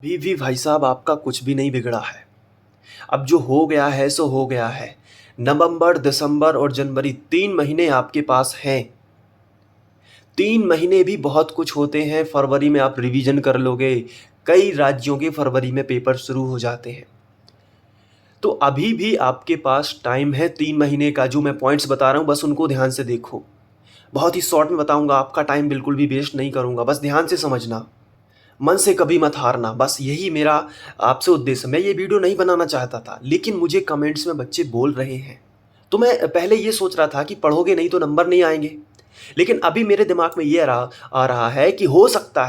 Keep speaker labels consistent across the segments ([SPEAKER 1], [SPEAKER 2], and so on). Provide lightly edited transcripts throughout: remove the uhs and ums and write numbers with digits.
[SPEAKER 1] अभी भी भाई साहब आपका कुछ भी नहीं बिगड़ा है। अब जो हो गया है सो हो गया है। नवंबर, दिसंबर और जनवरी 3 महीने आपके पास हैं। 3 महीने भी बहुत कुछ होते हैं। फरवरी में आप रिवीजन कर लोगे। कई राज्यों के फरवरी में पेपर शुरू हो जाते हैं। तो अभी भी आपके पास टाइम है 3 महीने का। जो मैं पॉइंट्स बता रहा हूँ बस उनको ध्यान से देखो। बहुत ही शॉर्ट में बताऊँगा, आपका टाइम बिल्कुल भी वेस्ट नहीं करूँगा, बस ध्यान से समझना। मन से कभी मत हारना, बस यही मेरा आपसे उद्देश्य। मैं ये वीडियो नहीं बनाना चाहता था, लेकिन मुझे कमेंट्स में बच्चे बोल रहे हैं। तो मैं पहले ये सोच रहा था कि पढ़ोगे नहीं तो नंबर नहीं आएँगे। लेकिन अभी मेरे दिमाग में ये आ रहा है कि हो सकता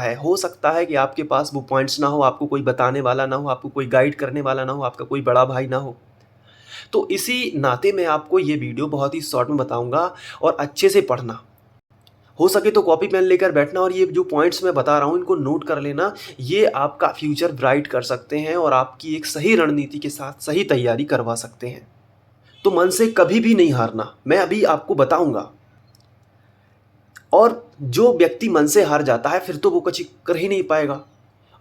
[SPEAKER 1] है कि आपके पास वो पॉइंट्स ना हो, आपको कोई बताने वाला ना हो, आपको कोई गाइड करने वाला ना हो, आपका कोई बड़ा भाई ना हो। तो इसी नाते मैं आपको ये वीडियो बहुत ही शॉर्ट में बताऊँगा और अच्छे से पढ़ना। हो सके तो कॉपी पेन लेकर बैठना और ये जो पॉइंट्स मैं बता रहा हूँ इनको नोट कर लेना। ये आपका फ्यूचर ब्राइट कर सकते हैं और आपकी एक सही रणनीति के साथ सही तैयारी करवा सकते हैं। तो मन से कभी भी नहीं हारना, मैं अभी आपको बताऊंगा। और जो व्यक्ति मन से हार जाता है फिर तो वो कुछ कर ही नहीं पाएगा।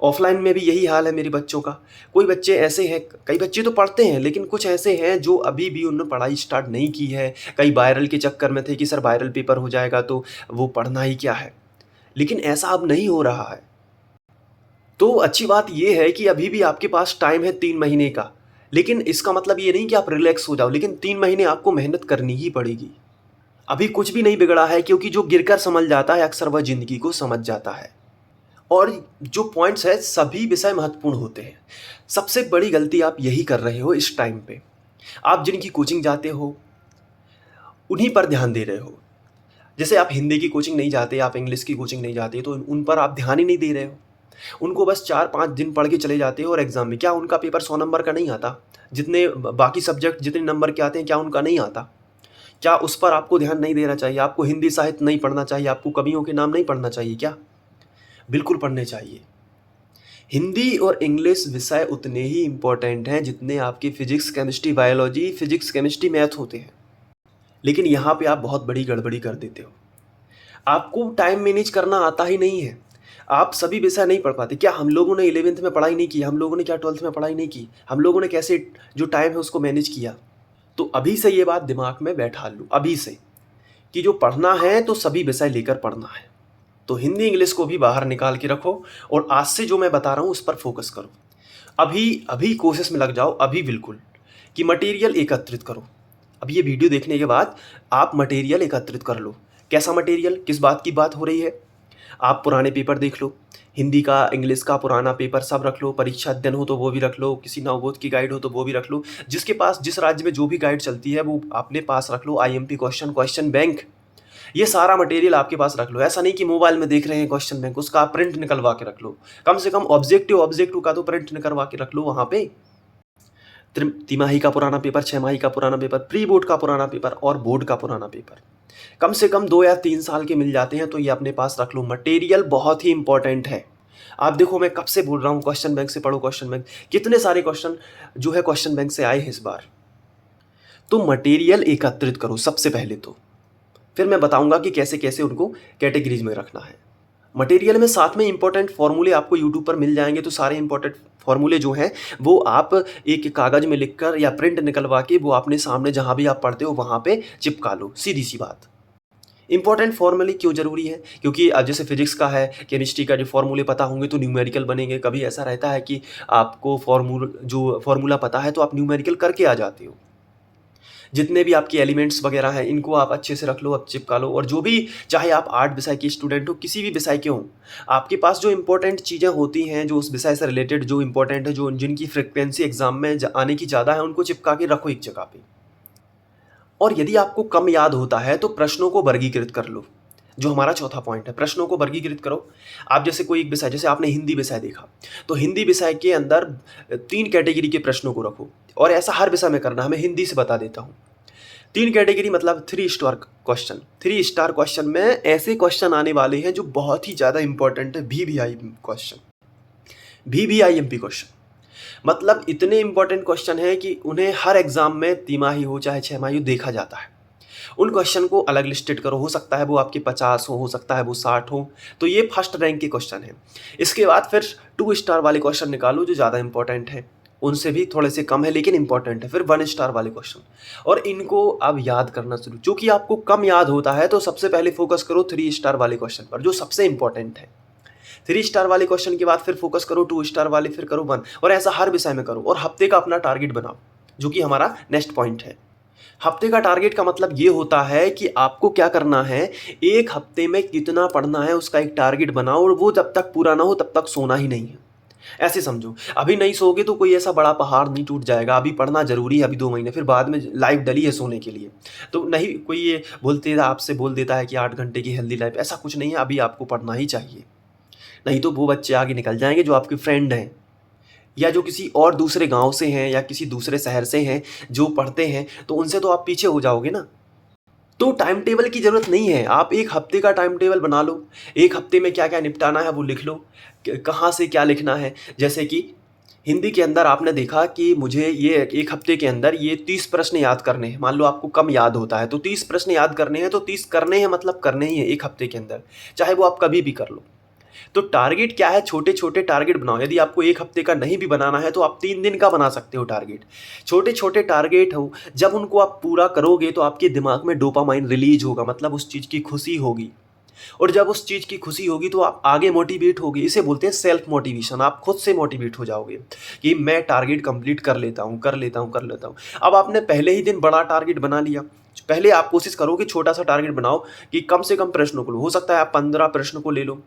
[SPEAKER 1] ऑफलाइन में भी यही हाल है मेरे बच्चों का। कोई बच्चे ऐसे हैं, कई बच्चे तो पढ़ते हैं लेकिन कुछ ऐसे हैं जो अभी भी उन्होंने पढ़ाई स्टार्ट नहीं की है। कई वायरल के चक्कर में थे कि सर वायरल पेपर हो जाएगा तो वो पढ़ना ही क्या है। लेकिन ऐसा अब नहीं हो रहा है। तो अच्छी बात ये है कि अभी भी आपके पास टाइम है 3 महीने का। लेकिन इसका मतलब ये नहीं कि आप रिलैक्स हो जाओ, लेकिन 3 महीने आपको मेहनत करनी ही पड़ेगी। अभी कुछ भी नहीं बिगड़ा है, क्योंकि जो गिरकर संभल जाता है अक्सर वह ज़िंदगी को समझ जाता है। और जो पॉइंट्स है सभी विषय महत्वपूर्ण होते हैं। सबसे बड़ी गलती आप यही कर रहे हो इस टाइम पे। आप जिनकी कोचिंग जाते हो उन्हीं पर ध्यान दे रहे हो। जैसे आप हिंदी की कोचिंग नहीं जाते, आप इंग्लिश की कोचिंग नहीं जाते, तो उन पर आप ध्यान ही नहीं दे रहे हो। उनको बस 4-5 दिन पढ़ के चले जाते हो और एग्ज़ाम में क्या उनका पेपर 100 नंबर का नहीं आता? जितने बाकी सब्जेक्ट जितने नंबर के आते हैं क्या उनका नहीं आता? क्या उस पर आपको ध्यान नहीं देना चाहिए? आपको हिंदी साहित्य नहीं पढ़ना चाहिए? आपको कवियों के नाम नहीं पढ़ना चाहिए क्या? बिल्कुल पढ़ने चाहिए। हिंदी और इंग्लिश विषय उतने ही इम्पोर्टेंट हैं जितने आपके physics, chemistry, biology, physics, chemistry, math होते हैं। लेकिन यहाँ पे आप बहुत बड़ी गड़बड़ी कर देते हो। आपको टाइम मैनेज करना आता ही नहीं है। आप सभी विषय नहीं पढ़ पाते। क्या हम लोगों ने 11th में पढ़ाई नहीं की? हम लोगों ने क्या 12th में पढ़ाई नहीं की? हम लोगों ने कैसे जो टाइम है उसको मैनेज किया? तो अभी से ये बात दिमाग में बैठा लो, अभी से, कि जो पढ़ना है तो सभी विषय लेकर पढ़ना है। तो हिंदी, इंग्लिश को भी बाहर निकाल के रखो और आज से जो मैं बता रहा हूँ उस पर फोकस करो। अभी अभी कोशिश में लग जाओ, अभी बिल्कुल, कि मटेरियल एकत्रित करो। अब ये वीडियो देखने के बाद आप मटेरियल एकत्रित कर लो। कैसा मटेरियल? किस बात की बात हो रही है? आप पुराने पेपर देख लो। हिंदी का, इंग्लिश का पुराना पेपर सब रख लो। परीक्षा अध्ययन हो तो वो भी रख लो। किसी नवबोध की गाइड हो तो वो भी रख लो। जिसके पास जिस राज्य में जो भी गाइड चलती है वो अपने पास रख लो। आईएमपी क्वेश्चन, क्वेश्चन बैंक, ये सारा मटेरियल आपके पास रख लो। ऐसा नहीं कि मोबाइल में देख रहे हैं क्वेश्चन बैंक, उसका आप प्रिंट निकलवा के रख लो। कम से कम ऑब्जेक्टिव का तो प्रिंट निकलवा के रख लो वहाँ पे। तिमाही का पुराना पेपर, 6 माही का पुराना पेपर, प्री बोर्ड का पुराना पेपर और बोर्ड का पुराना पेपर कम से कम 2 या 3 साल के मिल जाते हैं, तो ये अपने पास रख लो। मटेरियल बहुत ही इंपॉर्टेंट है। आप देखो मैं कब से बोल रहा हूँ क्वेश्चन बैंक से पढ़ो, क्वेश्चन बैंक। कितने सारे क्वेश्चन जो है क्वेश्चन बैंक से आए हैं इस बार। तो मटेरियल एकत्रित करो सबसे पहले तो, फिर मैं बताऊंगा कि कैसे कैसे उनको कैटेगरीज में रखना है। मटेरियल में साथ में इंपॉर्टेंट फॉर्मूले आपको यूट्यूब पर मिल जाएंगे, तो सारे इंपॉर्टेंट फॉर्मूले जो हैं वो आप एक कागज़ में लिखकर या प्रिंट निकलवा के वो अपने सामने जहाँ भी आप पढ़ते हो वहाँ पे चिपका लो। सीधी सी बात। इंपॉर्टेंट फॉर्मूले क्यों ज़रूरी है? क्योंकि जैसे फिजिक्स का है, केमिस्ट्री का जो फॉर्मूले पता होंगे तो न्यूमेरिकल बनेंगे। कभी ऐसा रहता है कि आपको फॉर्मूला पता है तो आप न्यूमेरिकल करके आ जाते हो। जितने भी आपके एलिमेंट्स वगैरह हैं इनको आप अच्छे से रख लो, अब चिपका लो। और जो भी, चाहे आप आर्ट विषय के स्टूडेंट हो, किसी भी विषय के हों, आपके पास जो इंपॉर्टेंट चीज़ें होती हैं, जो उस विषय से रिलेटेड जो इंपॉर्टेंट है, जो जिनकी फ्रिक्वेंसी एग्जाम में आने की ज़्यादा है, उनको चिपका के रखो एक जगह पे। और यदि आपको कम याद होता है तो प्रश्नों को वर्गीकृत कर लो। जो हमारा चौथा पॉइंट है, प्रश्नों को वर्गीकृत करो। आप जैसे कोई एक विषय, जैसे आपने हिंदी विषय देखा, तो हिंदी विषय के अंदर 3 कैटेगरी के प्रश्नों को रखो। और ऐसा हर विषय में करना है, मैं हिंदी से बता देता हूँ। 3 कैटेगरी मतलब 3 स्टार क्वेश्चन। 3 स्टार क्वेश्चन में ऐसे क्वेश्चन आने वाले हैं जो बहुत ही ज़्यादा इंपॉर्टेंट है। वीवीआई क्वेश्चन, वीवीआईएमपी क्वेश्चन, मतलब इतने इंपॉर्टेंट क्वेश्चन हैं कि उन्हें हर एग्जाम में तिमाही हो चाहे 6 माही हो देखा जाता है। उन क्वेश्चन को अलग लिस्टेड करो, हो सकता है वो आपके 50 हो सकता है वो 60 हो, तो ये फर्स्ट रैंक के क्वेश्चन हैं। इसके बाद फिर 2 स्टार वाले क्वेश्चन निकालो जो ज़्यादा इंपॉर्टेंट है, उनसे भी थोड़े से कम है लेकिन इंपॉर्टेंट है, फिर 1 स्टार वाले क्वेश्चन, और इनको अब याद करना शुरू। चूँकि आपको कम याद होता है तो सबसे पहले फोकस करो 3 स्टार वाले क्वेश्चन पर जो सबसे इंपॉर्टेंट है। 3 स्टार वाले क्वेश्चन के बाद फिर फोकस करो 2 स्टार वाले, फिर करो 1, और ऐसा हर विषय में करो। और हफ्ते का अपना टारगेट बनाओ, जो कि हमारा नेक्स्ट पॉइंट है। हफ्ते का टारगेट का मतलब ये होता है कि आपको क्या करना है, एक हफ्ते में कितना पढ़ना है उसका एक टारगेट बनाओ, और वो जब तक पूरा ना हो तब तक सोना ही नहीं है। ऐसे समझो, अभी नहीं सोओगे तो कोई ऐसा बड़ा पहाड़ नहीं टूट जाएगा, अभी पढ़ना जरूरी है, अभी 2 महीने, फिर बाद में लाइफ डली है सोने के लिए। तो नहीं कोई ये आपसे बोल देता है कि 8 घंटे की हेल्दी लाइफ, ऐसा कुछ नहीं है, अभी आपको पढ़ना ही चाहिए। नहीं तो वो बच्चे आगे निकल जाएंगे जो आपके फ्रेंड हैं, या जो किसी और दूसरे गांव से हैं, या किसी दूसरे शहर से हैं जो पढ़ते हैं, तो उनसे तो आप पीछे हो जाओगे ना। तो टाइम टेबल की ज़रूरत नहीं है, आप एक हफ्ते का टाइम टेबल बना लो। एक हफ्ते में क्या क्या निपटाना है वो लिख लो, कहाँ से क्या लिखना है। जैसे कि हिंदी के अंदर आपने देखा कि मुझे ये एक हफ्ते के अंदर ये 30 प्रश्न याद करने हैं। मान लो आपको कम याद होता है तो 30 प्रश्न याद करने हैं, तो 30 करने हैं मतलब करने ही हैं एक हफ्ते के अंदर, चाहे वो आप कभी भी कर लो। तो टारगेट क्या है, छोटे छोटे टारगेट बनाओ। यदि आपको एक हफ्ते का नहीं भी बनाना है तो आप 3 दिन का बना सकते हो टारगेट। छोटे छोटे टारगेट हो, जब उनको आप पूरा करोगे तो आपके दिमाग में डोपामाइन रिलीज होगा, मतलब उस चीज़ की खुशी होगी। और जब उस चीज़ की खुशी होगी तो आप आगे मोटिवेट होगी। इसे बोलते हैं सेल्फ मोटिवेशन। आप खुद से मोटिवेट हो जाओगे कि मैं टारगेट कंप्लीट कर लेता हूँ, कर लेता हूँ, कर लेता हूँ। अब आपने पहले ही दिन बड़ा टारगेट बना लिया, पहले आप कोशिश करो कि छोटा सा टारगेट बनाओ कि कम से कम प्रश्नों को लो। हो सकता है आप 15 प्रश्न को ले लो,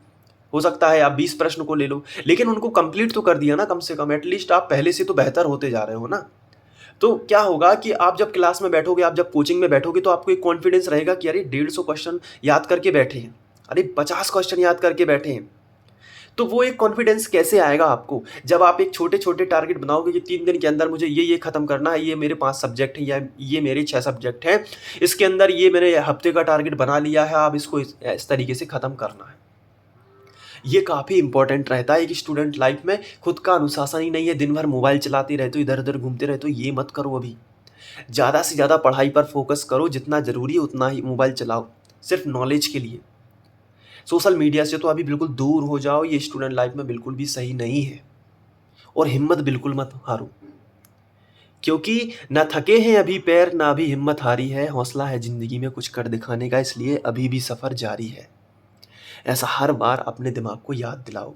[SPEAKER 1] हो सकता है आप 20 प्रश्न को ले लो, लेकिन उनको कंप्लीट तो कर दिया ना, कम से कम एटलीस्ट आप पहले से तो बेहतर होते जा रहे हो ना। तो क्या होगा कि आप जब क्लास में बैठोगे, आप जब कोचिंग में बैठोगे, तो आपको एक कॉन्फिडेंस रहेगा कि अरे 150 क्वेश्चन याद करके बैठे हैं, अरे 50 क्वेश्चन याद करके बैठे हैं। तो वो एक कॉन्फिडेंस कैसे आएगा आपको, जब आप एक छोटे छोटे टारगेट बनाओगे कि 3 दिन के अंदर मुझे ये खत्म करना है, ये मेरे 5 सब्जेक्ट हैं या ये मेरे 6 सब्जेक्ट हैं, इसके अंदर ये मैंने हफ्ते का टारगेट बना लिया है, आप इसको इस तरीके से ख़त्म करना है। ये काफ़ी इंपॉर्टेंट रहता है कि स्टूडेंट लाइफ में खुद का अनुशासन ही नहीं है, दिन भर मोबाइल चलाते रहते हो, इधर उधर घूमते रहते हो, ये मत करो। अभी ज़्यादा से ज़्यादा पढ़ाई पर फोकस करो, जितना ज़रूरी है उतना ही मोबाइल चलाओ, सिर्फ नॉलेज के लिए। सोशल मीडिया से तो अभी बिल्कुल दूर हो जाओ, ये स्टूडेंट लाइफ में बिल्कुल भी सही नहीं है। और हिम्मत बिल्कुल मत हारो, क्योंकि न थके हैं अभी पैर, ना अभी हिम्मत हारी है, हौसला है ज़िंदगी में कुछ कर दिखाने का, इसलिए अभी भी सफ़र जारी है। ऐसा हर बार अपने दिमाग को याद दिलाओ।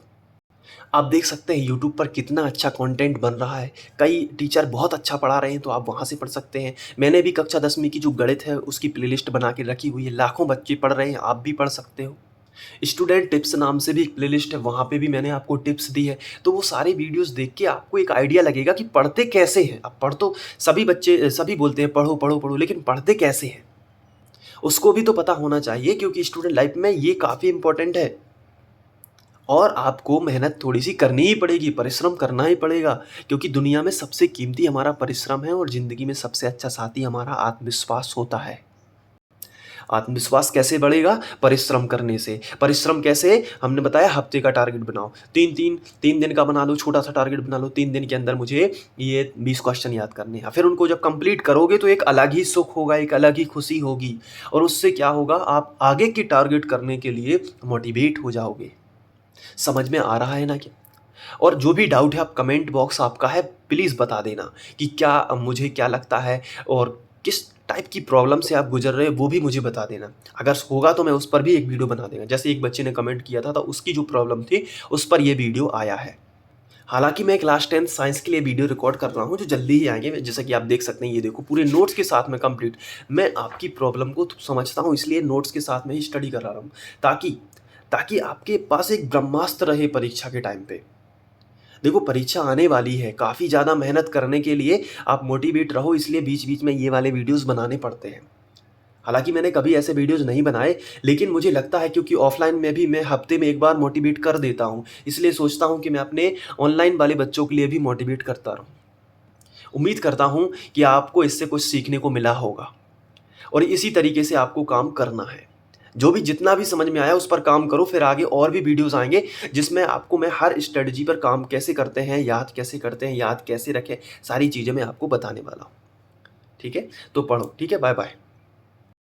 [SPEAKER 1] आप देख सकते हैं यूट्यूब पर कितना अच्छा कंटेंट बन रहा है, कई टीचर बहुत अच्छा पढ़ा रहे हैं, तो आप वहाँ से पढ़ सकते हैं। मैंने भी कक्षा 10वीं की जो गणित है उसकी प्लेलिस्ट बना के रखी हुई है, लाखों बच्चे पढ़ रहे हैं, आप भी पढ़ सकते हो। स्टूडेंट टिप्स नाम से भी एक प्लेलिस्ट है, वहाँ पे भी मैंने आपको टिप्स दी है। तो वो सारे वीडियोस देख के आपको एक आइडिया लगेगा कि पढ़ते कैसे हैं। अब पढ़ तो सभी बच्चे सभी बोलते हैं पढ़ो पढ़ो पढ़ो, लेकिन पढ़ते कैसे हैं उसको भी तो पता होना चाहिए, क्योंकि स्टूडेंट लाइफ में ये काफ़ी इंपॉर्टेंट है। और आपको मेहनत थोड़ी सी करनी ही पड़ेगी, परिश्रम करना ही पड़ेगा, क्योंकि दुनिया में सबसे कीमती हमारा परिश्रम है, और ज़िंदगी में सबसे अच्छा साथी हमारा आत्मविश्वास होता है। आत्मविश्वास कैसे बढ़ेगा? परिश्रम करने से। परिश्रम कैसे? हमने बताया हफ्ते का टारगेट बनाओ, 3 दिन का बना लो, छोटा सा टारगेट बना लो, 3 दिन के अंदर मुझे ये 20 क्वेश्चन याद करने हैं। फिर उनको जब कंप्लीट करोगे तो एक अलग ही सुख होगा, एक अलग ही खुशी होगी, और उससे क्या होगा, आप आगे की टारगेट करने के लिए मोटिवेट हो जाओगे। समझ में आ रहा है ना क्या? और जो भी डाउट है, आप कमेंट बॉक्स आपका है, प्लीज़ बता देना कि क्या मुझे क्या लगता है, और किस टाइप की प्रॉब्लम से आप गुजर रहे हैं वो भी मुझे बता देना। अगर होगा तो मैं उस पर भी एक वीडियो बना देगा। जैसे एक बच्चे ने कमेंट किया था तो उसकी जो प्रॉब्लम थी उस पर ये वीडियो आया है। हालांकि मैं क्लास 10 साइंस के लिए वीडियो रिकॉर्ड कर रहा हूँ जो जल्दी ही आएंगे, जैसा कि आप देख सकते हैं, ये देखो पूरे नोट्स के साथ में कंप्लीट। मैं आपकी प्रॉब्लम को समझता हूँ, इसलिए नोट्स के साथ में ही स्टडी कर रहा हूँ, ताकि ताकि आपके पास एक ब्रह्मास्त्र रहे परीक्षा के टाइम पे। देखो परीक्षा आने वाली है, काफ़ी ज़्यादा मेहनत करने के लिए आप मोटिवेट रहो, इसलिए बीच बीच में ये वाले वीडियोस बनाने पड़ते हैं। हालांकि मैंने कभी ऐसे वीडियोस नहीं बनाए, लेकिन मुझे लगता है क्योंकि ऑफलाइन में भी मैं हफ्ते में एक बार मोटिवेट कर देता हूँ, इसलिए सोचता हूँ कि मैं अपने ऑनलाइन वाले बच्चों के लिए भी मोटिवेट करता रहूँ। उम्मीद करता हूँ कि आपको इससे कुछ सीखने को मिला होगा, और इसी तरीके से आपको काम करना है। जो भी जितना भी समझ में आया उस पर काम करो, फिर आगे और भी वीडियोस आएंगे जिसमें आपको मैं हर स्ट्रेटजी पर काम कैसे करते हैं, याद कैसे करते हैं, याद कैसे रखें, सारी चीज़ें मैं आपको बताने वाला हूँ। ठीक है, तो पढ़ो। ठीक है, बाय बाय।